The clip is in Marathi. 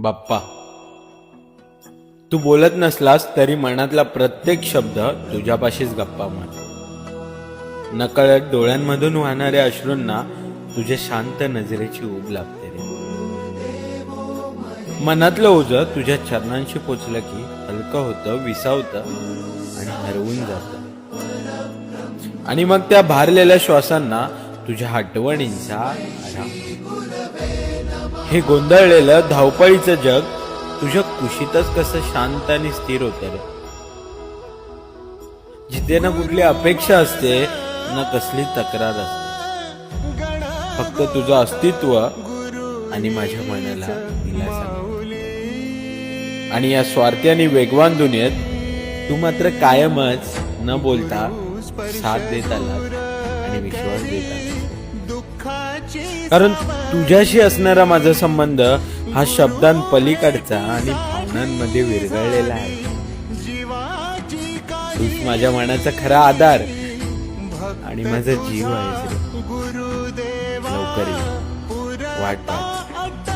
बाप्पा, तू बोलत नसलास तरी मनातला प्रत्येक शब्द तुझ्यापाशीच गप्पा मार. नकळत डोळ्यांमधून वाहणाऱ्या अश्रूंना तुझ्या शांत नजरेची ऊब लागते रे. मनातलं ओझं तुझ्या चरणांशी पोचलं की हलकं होतं, विसावतं आणि हरवून जातं. आणि मग त्या भारलेल्या श्वासांना तुझ्या आठवणींचा आराम. हे गोंधळलेलं धावपळीचं जग तुझ्या कुशीतच कसं शांत आणि स्थिर होतं रे. जिथे ना कुठली अपेक्षा असते ना कसली तक्रार असते, फक्त तुझं अस्तित्व आणि माझ्या मनाला दिलासा. आणि या स्वार्थी आणि वेगवान दुनियेत तू मात्र कायमच न बोलता साथ देत आलास आणि विश्वास देत आलास. कारण तुझ्याशी असणारा माझा संबंध हा शब्दांपलीकडचा आणि भावनांमध्ये विरघळलेला आहे. तूच माझ्या मनाचा खरा आधार आणि माझा जीव आहेस रे. लवकर ये, वाट पाहतो.